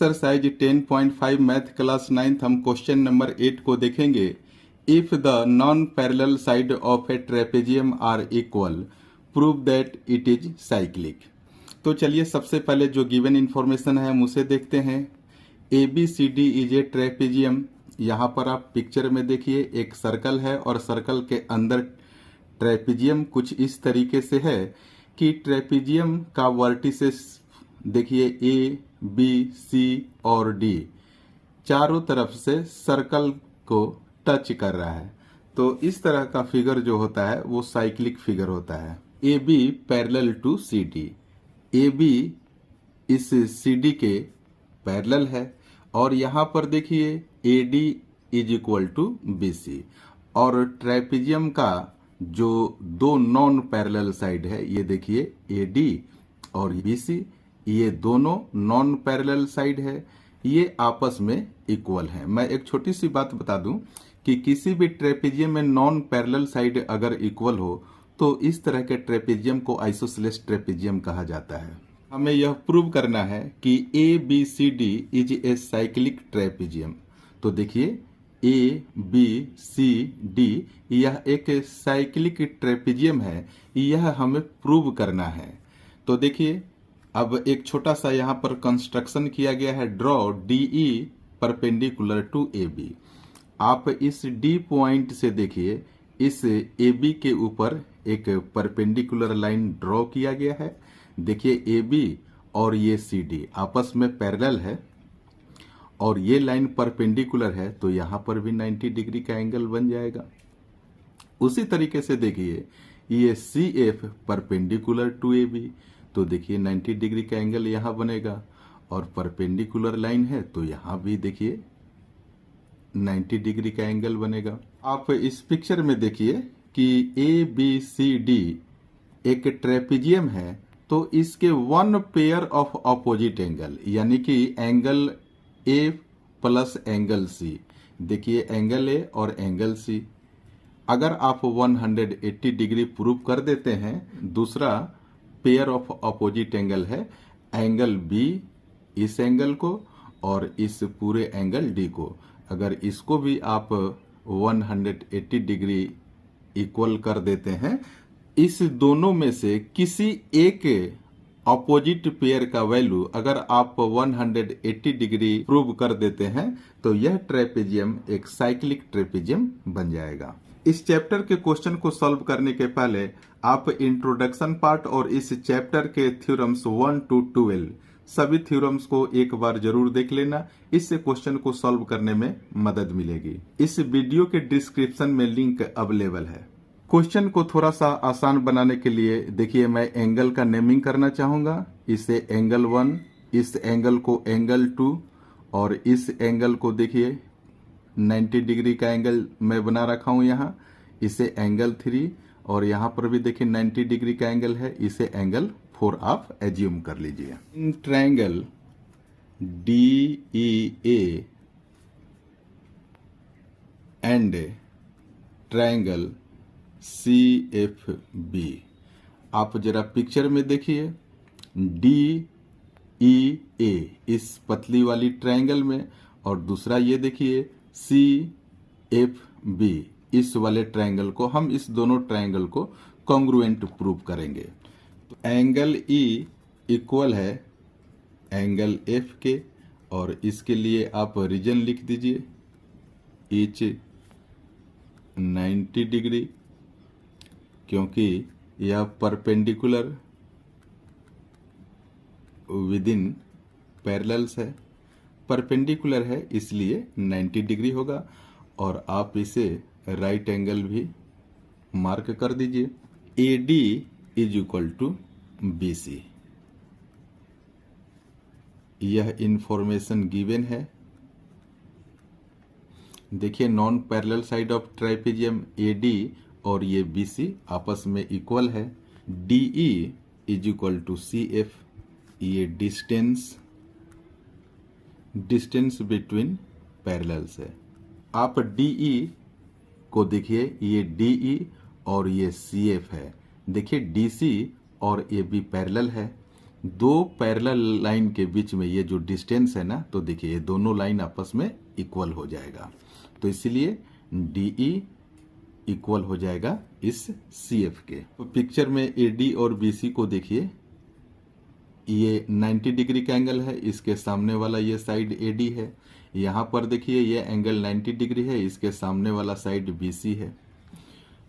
Exercise 10.5 math class 9th हम question number 8 को देखेंगे। If the non parallel side of a trapezium are equal prove that it is cyclic. तो चलिए सबसे पहले जो गिवन इंफॉर्मेशन है हम उसे देखते हैं। A B C D is a trapezium. यहाँ पर आप पिक्चर में देखिए एक सर्कल है और सर्कल के अंदर ट्रेपेजियम कुछ इस तरीके से है कि ट्रेपेजियम का वर्टिसेस देखिए ए बी सी और डी चारों तरफ से सर्कल को टच कर रहा है। तो इस तरह का फिगर जो होता है वो साइक्लिक फिगर होता है। A B parallel to C D, A B इस सी डी के पैरेलल है और यहाँ पर देखिए A D is equal to B C. और ट्रेपेजियम का जो दो नॉन पैरेलल साइड है ये देखिए ए डी और बी सी, ये दोनों नॉन पैरेलल साइड है, ये आपस में इक्वल है। मैं एक छोटी सी बात बता दूं कि किसी भी ट्रेपेजियम में नॉन पैरेलल साइड अगर इक्वल हो तो इस तरह के ट्रेपेजियम को आइसोसेलेस ट्रेपेजियम कहा जाता है। हमें यह प्रूव करना है कि A B C D is a cyclic trapezium. तो देखिए ए बी सी डी यह एक साइक्लिक ट्रेपेजियम है, यह हमें प्रूव करना है। तो देखिए अब एक छोटा सा यहाँ पर कंस्ट्रक्शन किया गया है। Draw DE perpendicular to A B. आप इस डी पॉइंट से देखिए इस ए बी के ऊपर एक परपेंडिकुलर लाइन ड्रॉ किया गया है। देखिए ए बी और ये सी डी आपस में पैरेलल है और ये लाइन परपेंडिकुलर है तो यहाँ पर भी 90 डिग्री का एंगल बन जाएगा। उसी तरीके से देखिए ये C F perpendicular to A B, तो देखिए 90 डिग्री का एंगल यहाँ बनेगा और परपेंडिकुलर लाइन है तो यहाँ भी देखिए 90 डिग्री का एंगल बनेगा। आप इस पिक्चर में देखिए कि ए बी सी डी एक ट्रेपेजियम है तो इसके one pair of opposite angle यानी कि angle A plus angle C, देखिए एंगल ए और एंगल सी अगर आप 180 डिग्री प्रूव कर देते हैं, दूसरा पेयर ऑफ अपोजिट एंगल है एंगल बी इस एंगल को और इस पूरे एंगल डी को, अगर इसको भी आप 180 डिग्री इक्वल कर देते हैं, इस दोनों में से किसी एक अपोजिट पेयर का वैल्यू अगर आप 180 डिग्री प्रूव कर देते हैं तो यह ट्रेपेजियम एक साइक्लिक ट्रेपेजियम बन जाएगा। इस चैप्टर के क्वेश्चन को सॉल्व करने के पहले आप इंट्रोडक्शन पार्ट और इस चैप्टर के थ्योरम्स 1 to 12 सभी थ्योरम्स को एक बार जरूर देख लेना, इससे क्वेश्चन को सॉल्व करने में मदद मिलेगी। इस वीडियो के डिस्क्रिप्शन में लिंक अवेलेबल है। क्वेश्चन को थोड़ा सा आसान बनाने के लिए देखिए मैं एंगल का नेमिंग करना चाहूंगा। इसे एंगल 1, इस एंगल को एंगल 2 और इस एंगल को देखिए 90 डिग्री का एंगल मैं बना रखा हूं यहाँ, इसे एंगल 3 और यहाँ पर भी देखिए 90 डिग्री का एंगल है, इसे एंगल 4 आप एज्यूम कर लीजिए। In triangle D E A and triangle C F B, आप जरा पिक्चर में देखिए डी ई ए इस पतली वाली ट्रायंगल में और दूसरा ये देखिए सी एफ बी इस वाले ट्रायंगल को, हम इस दोनों ट्रायंगल को कॉन्ग्रुएंट प्रूव करेंगे। तो एंगल ई इक्वल है एंगल एफ के और इसके लिए आप रीजन लिख दीजिए ईच 90 डिग्री, क्योंकि यह परपेंडिकुलर विद इन पैरेलल्स है, परपेंडिकुलर है इसलिए 90 डिग्री होगा और आप इसे राइट एंगल भी मार्क कर दीजिए। A D is equal to B C, यह इंफॉर्मेशन गिवन है। देखिए non parallel side of trapezium A D और ये बी सी आपस में इक्वल है। D E is equal to C F, ये डिस्टेंस बिटवीन पैरेलल्स है। आप डीई को देखिए ये डीई और ये सी एफ है, देखिए डीसी और ए बी पैरेलल है दो पैरेलल लाइन के बीच में ये जो डिस्टेंस है ना, तो देखिए ये दोनों लाइन आपस में इक्वल हो जाएगा, तो इसलिए DE इक्वल हो जाएगा इस CF के। तो पिक्चर में AD और BC को देखिए, ये 90 डिग्री का एंगल है, इसके सामने वाला ये साइड AD है। यहाँ पर देखिए ये एंगल 90 डिग्री है, इसके सामने वाला साइड BC है।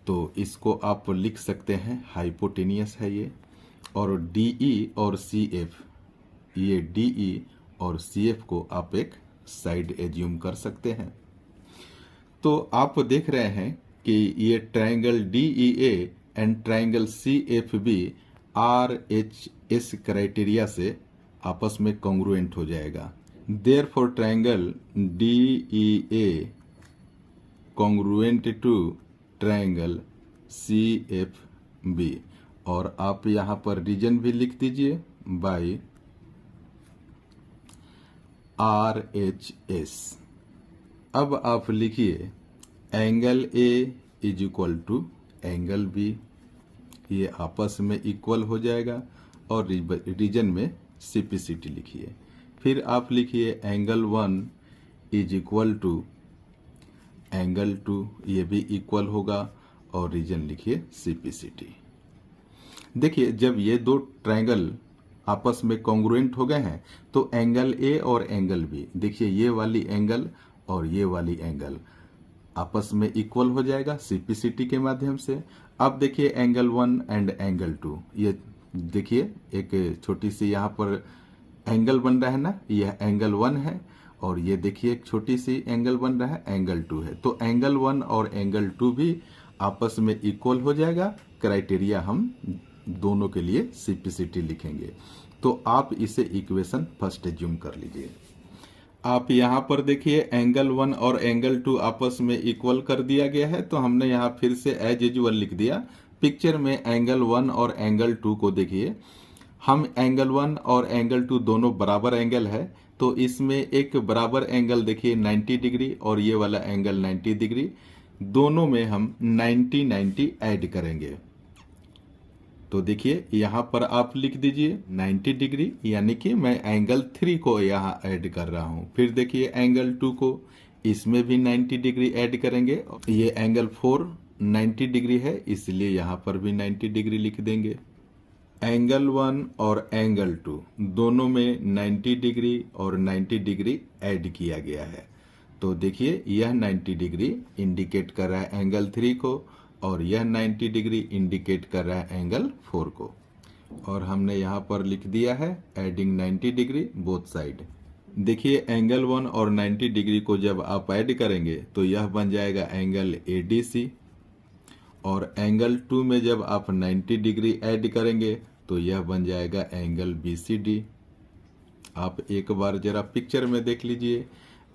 तो इसको आप लिख सकते हैं हाइपोटेनियस है ये। और DE और CF, ये DE और CF को आप एक साइड एज्यूम कर सकते हैं। तो आप देख रहे हैं कि ये triangle DEA and triangle CFB RHS criteria से आपस में कॉन्ग्रुएंट हो जाएगा। Therefore triangle DEA congruent to triangle CFB। और आप यहाँ पर रीजन भी लिख दीजिए बाय RHS। अब आप लिखिए angle A is equal to angle B, ये आपस में इक्वल हो जाएगा। और रीजन में CPCT लिखिए। फिर आप लिखिए angle 1 is equal to angle 2, ये भी इक्वल होगा। और रीजन लिखिए CPCT। देखिए जब ये दो ट्रायंगल आपस में कॉन्ग्रुएंट हो गए हैं तो एंगल A और एंगल B, देखिए ये वाली एंगल और ये वाली एंगल आपस में इक्वल हो जाएगा CPCT के माध्यम से। अब देखिए एंगल 1 एंड एंगल 2, ये देखिए एक छोटी सी यहाँ पर एंगल बन रहा है ना, यह एंगल 1 है। और ये देखिए एक छोटी सी एंगल बन रहा है, एंगल 2 है। तो एंगल 1 और एंगल 2 भी आपस में इक्वल हो जाएगा। क्राइटेरिया हम दोनों के लिए CPCT लिखेंगे। तो आप इसे इक्वेशन फर्स्ट एज्यूम कर लीजिए। आप यहाँ पर देखिए एंगल 1 और एंगल 2 आपस में इक्वल कर दिया गया है, तो हमने यहाँ फिर से एज यूजुअल लिख दिया। पिक्चर में एंगल 1 और एंगल 2 को देखिए, हम एंगल 1 और एंगल 2 दोनों बराबर एंगल है, तो इसमें एक बराबर एंगल देखिए 90 डिग्री और ये वाला एंगल 90 डिग्री, दोनों में हम 90-90 ऐड करेंगे। तो देखिए यहाँ पर आप लिख दीजिए 90 डिग्री, यानी कि मैं एंगल 3 को यहाँ ऐड कर रहा हूँ। फिर देखिए एंगल 2 को, इसमें भी 90 डिग्री ऐड करेंगे। ये एंगल 4 90 डिग्री है, इसलिए यहाँ पर भी 90 डिग्री लिख देंगे। एंगल 1 और एंगल 2 दोनों में 90 डिग्री और 90 डिग्री ऐड किया गया है। तो देखिए यह 90 डिग्री इंडिकेट कर रहा है एंगल 3 को, और यह 90 डिग्री इंडिकेट कर रहा है एंगल 4 को। और हमने यहाँ पर लिख दिया है एडिंग 90 डिग्री बोथ साइड। देखिए एंगल 1 और 90 डिग्री को जब आप ऐड करेंगे तो यह बन जाएगा एंगल ADC। और एंगल 2 में जब आप 90 डिग्री ऐड करेंगे तो यह बन जाएगा एंगल BCD। आप एक बार जरा पिक्चर में देख लीजिए,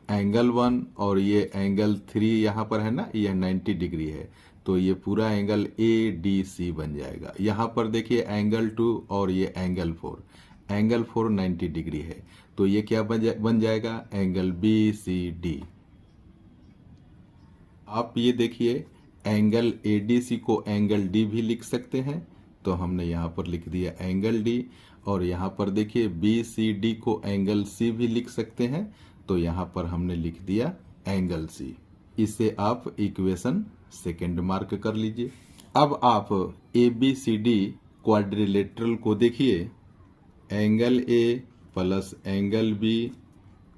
एंगल 1 और ये एंगल 3 यहाँ पर है ना, यह 90 डिग्री है, तो ये पूरा एंगल ADC बन जाएगा। यहाँ पर देखिए एंगल 2 और ये एंगल 4 90 डिग्री है, तो ये क्या बन जाएगा एंगल BCD। आप ये देखिए एंगल ADC को एंगल D भी लिख सकते हैं, तो हमने यहाँ पर लिख दिया एंगल D। और यहाँ पर देखिए BCD को एंगल C भी लिख सकते हैं, तो यहाँ पर हमने लिख दिया एंगल C। इसे आप इक्वेशन सेकेंड मार्क कर लीजिए। अब आप ABCD क्वाड्रिलेटरल को देखिए, angle A plus angle B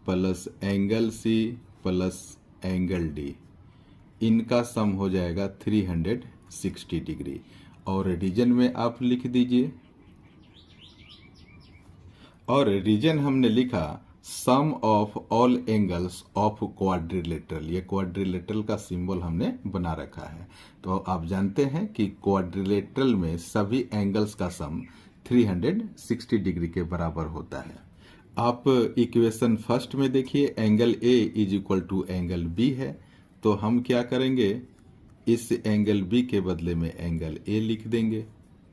plus angle C plus angle D, इनका सम हो जाएगा 360 डिग्री। और रीजन में आप लिख दीजिए, और रीजन हमने लिखा sum of all angles of quadrilateral. ये क्वाड्रिलेटरल का सिंबल हमने बना रखा है। तो आप जानते हैं कि क्वाड्रिलेटरल में सभी एंगल्स का सम 360 डिग्री के बराबर होता है। आप इक्वेशन फर्स्ट में देखिए angle A is equal to angle B है, तो हम क्या करेंगे, इस एंगल B के बदले में एंगल A लिख देंगे।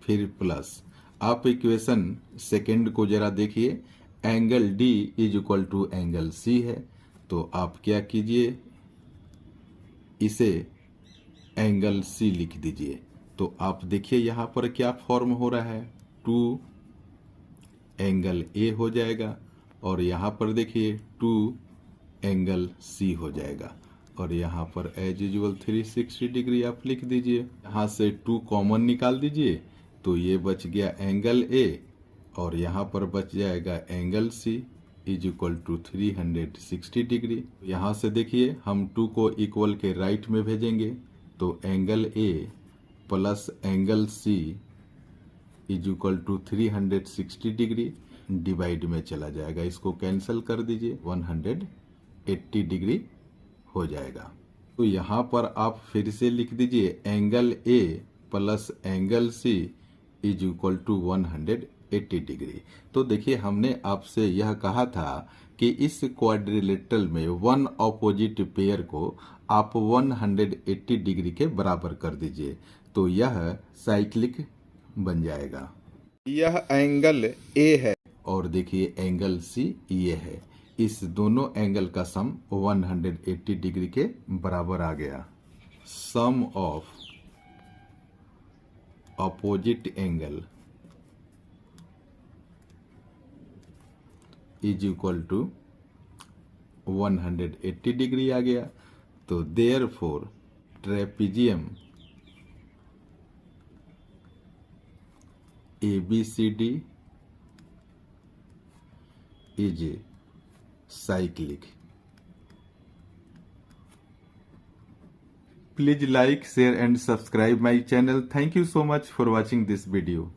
फिर प्लस आप इक्वेशन सेकेंड को जरा देखिए, angle D is equal to angle C है, तो आप क्या कीजिए, इसे एंगल C लिख दीजिए। तो आप देखिए यहाँ पर क्या फॉर्म हो रहा है, 2 एंगल ए हो जाएगा, और यहाँ पर देखिए 2 एंगल सी हो जाएगा, और यहाँ पर एज यूजुअल 360 डिग्री आप लिख दीजिए। यहाँ से 2 कॉमन निकाल दीजिए, तो ये बच गया एंगल ए, और यहाँ पर बच जाएगा angle C is equal to 360 degree. यहाँ से देखिए हम 2 को इक्वल के राइट में भेजेंगे, तो angle A plus angle C is equal to 360 degree divide में चला जाएगा, इसको कैंसिल कर दीजिए, 180 डिग्री हो जाएगा। तो यहाँ पर आप फिर से लिख दीजिए angle A plus angle C is equal to 180 degree. तो देखिए हमने आपसे यह कहा था कि इस क्वाड्रिलेटरल में वन ऑपोजिट पेयर को आप 180 डिग्री के बराबर कर दीजिए, तो यह साइक्लिक बन जाएगा। यह एंगल ए है और देखिए एंगल सी ये है, इस दोनों एंगल का सम 180 डिग्री के बराबर आ गया। Sum of opposite angle is equal to 180 degree आ गया। तो therefore trapezium ABCD is cyclic. Please like, share and subscribe my channel. Thank you so much for watching this video.